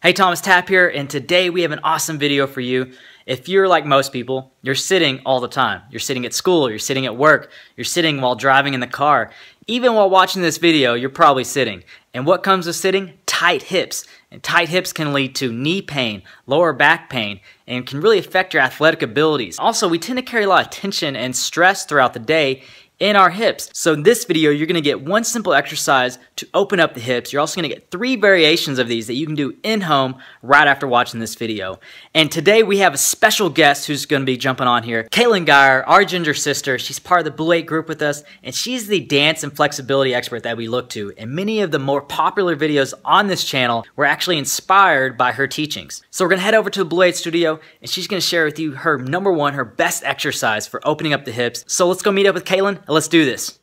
Hey, Thomas Tapp here, and today we have an awesome video for you. If you're like most people, you're sitting all the time. You're sitting at school, you're sitting at work, you're sitting while driving in the car. Even while watching this video, you're probably sitting. And what comes with sitting? Tight hips. And tight hips can lead to knee pain, lower back pain, and can really affect your athletic abilities. Also, we tend to carry a lot of tension and stress throughout the day in our hips. So in this video, you're gonna get one simple exercise to open up the hips. You're also gonna get 3 variations of these that you can do in home right after watching this video. And today we have a special guest who's gonna be jumping on here. Geier, our ginger sister, she's part of the Blue 8 group with us, and she's the dance and flexibility expert that we look to. And many of the more popular videos on this channel were actually inspired by her teachings. So we're gonna head over to the Blue 8 studio, and she's gonna share with you her #1, her best exercise for opening up the hips. So let's go meet up with Caitlin. Let's do this.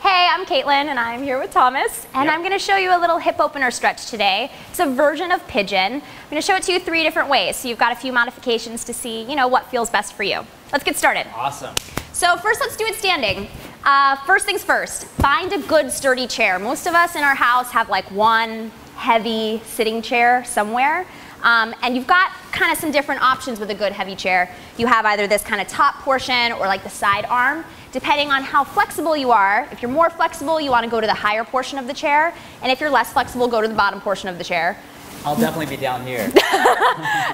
Hey, I'm Caitlin and I'm here with Thomas, and I'm going to show you a little hip opener stretch today. It's a version of pigeon. I'm going to show it to you 3 different ways, so you've got a few modifications to see, what feels best for you. Let's get started. Awesome. So first, let's do it standing. First things first, find a good sturdy chair. Most of us in our house have like one heavy sitting chair somewhere. And you've got kind of some different options with a good heavy chair. You have either this kind of top portion or like the side arm, depending on how flexible you are. If you're more flexible, you want to go to the higher portion of the chair. And if you're less flexible, go to the bottom portion of the chair. I'll definitely be down here.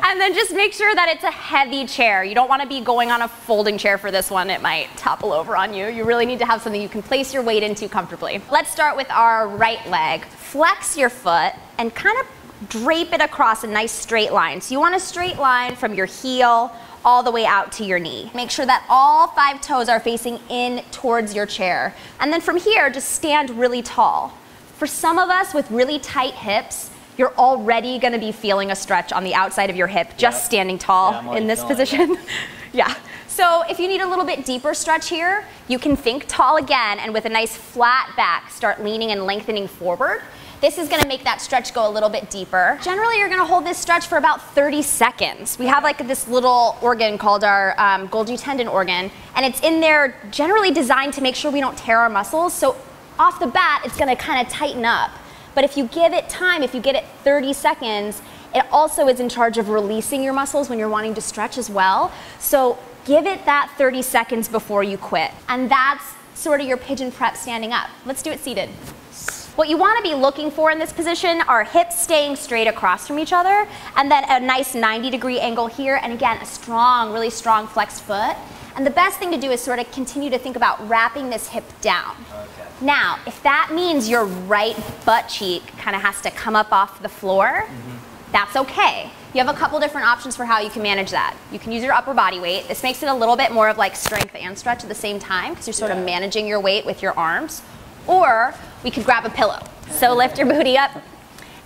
And then just make sure that it's a heavy chair. You don't want to be going on a folding chair for this one. It might topple over on you. You really need to have something you can place your weight into comfortably. Let's start with our right leg. Flex your foot and kind of drape it across a nice straight line. So you want a straight line from your heel all the way out to your knee. Make sure that all 5 toes are facing in towards your chair. And then from here, just stand really tall. For some of us with really tight hips, you're already gonna be feeling a stretch on the outside of your hip just standing tall in this position. Yeah. So if you need a little bit deeper stretch here, you can think tall again, and with a nice flat back, start leaning and lengthening forward. This is gonna make that stretch go a little bit deeper. Generally, you're gonna hold this stretch for about 30 seconds. We have like this little organ called our Golgi tendon organ, and it's in there generally designed to make sure we don't tear our muscles. So off the bat, it's gonna kind of tighten up. But if you give it time, if you get it 30 seconds, it also is in charge of releasing your muscles when you're wanting to stretch as well. So give it that 30 seconds before you quit. And that's sort of your pigeon prep standing up. Let's do it seated. What you want to be looking for in this position are hips staying straight across from each other, and then a nice 90-degree angle here, and again, a strong, really strong flexed foot. And the best thing to do is sort of continue to think about wrapping this hip down. Okay. Now, if that means your right butt cheek kind of has to come up off the floor, that's okay. You have a couple different options for how you can manage that. You can use your upper body weight. This makes it a little bit more of like strength and stretch at the same time, because you're sort of managing your weight with your arms. Or we could grab a pillow. So lift your booty up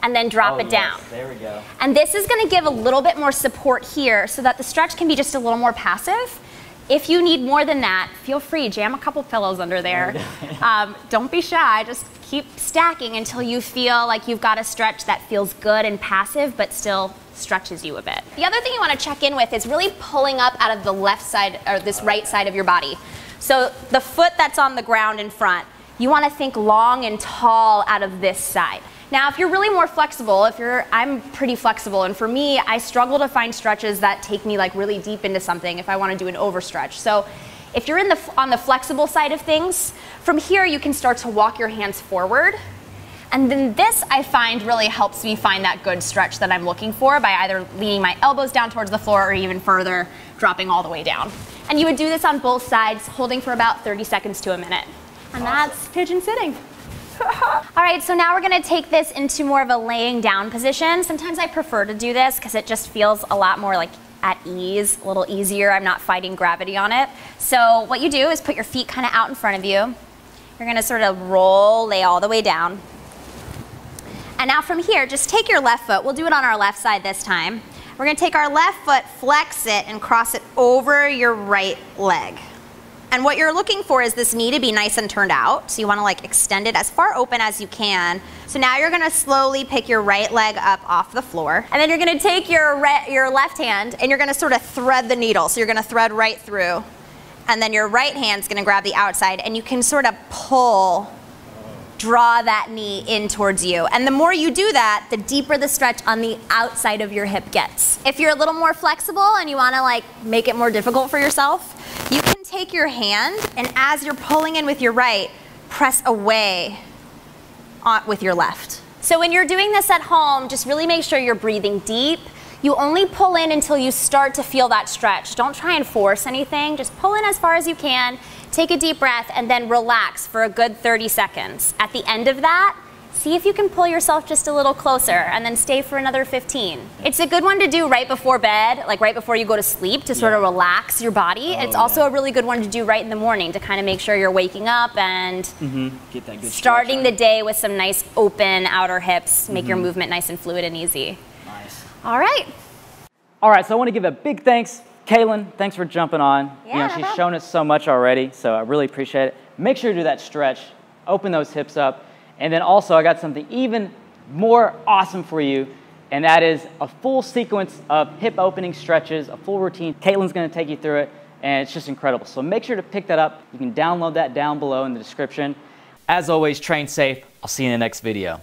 and then drop it down. There we go. And this is going to give a little bit more support here so that the stretch can be just a little more passive. If you need more than that, feel free, jam a couple pillows under there. Don't be shy, just keep stacking until you feel like you've got a stretch that feels good and passive but still stretches you a bit. The other thing you want to check in with is really pulling up out of the left side, or this right side of your body. So the foot that's on the ground in front, you want to think long and tall out of this side. Now, if you're really more flexible, I'm pretty flexible, and for me, I struggle to find stretches that take me like really deep into something if I want to do an overstretch. So if you're on the flexible side of things, from here you can start to walk your hands forward. And then this, I find, really helps me find that good stretch that I'm looking for by either leaning my elbows down towards the floor or even further, dropping all the way down. And you would do this on both sides, holding for about 30 seconds to a minute. And that's pigeon sitting. All right, so now we're gonna take this into more of a laying down position. Sometimes I prefer to do this because it just feels a lot more like at ease, a little easier. I'm not fighting gravity on it. So what you do is put your feet kind of out in front of you. You're gonna sort of lay all the way down. And now from here, just take your left foot. We'll do it on our left side this time. We're gonna take our left foot, flex it, and cross it over your right leg. And what you're looking for is this knee to be nice and turned out. So you want to like extend it as far open as you can. So now you're going to slowly pick your right leg up off the floor. And then you're going to take your left hand and you're going to sort of thread the needle. So you're going to thread right through. And then your right hand's going to grab the outside, and you can sort of pull draw that knee in towards you. And the more you do that, the deeper the stretch on the outside of your hip gets. If you're a little more flexible and you wanna like make it more difficult for yourself, you can take your hand and as you're pulling in with your right, press away with your left. So when you're doing this at home, just really make sure you're breathing deep. You only pull in until you start to feel that stretch. Don't try and force anything. Just pull in as far as you can, take a deep breath, and then relax for a good 30 seconds. At the end of that, see if you can pull yourself just a little closer and then stay for another 15. It's a good one to do right before bed, like right before you go to sleep to sort of relax your body. It's also a really good one to do right in the morning to kind of make sure you're waking up and get that good starting the day with some nice open outer hips, make your movement nice and fluid and easy. Nice. All right. All right, so I want to give a big thanks. Kaylin, thanks for jumping on. Yeah, she's shown us so much already, so I really appreciate it. Make sure to do that stretch, open those hips up, and then also I got something even more awesome for you, and that is a full sequence of hip opening stretches, a full routine. Kaylin's going to take you through it, and it's just incredible. So make sure to pick that up. You can download that down below in the description. As always, train safe. I'll see you in the next video.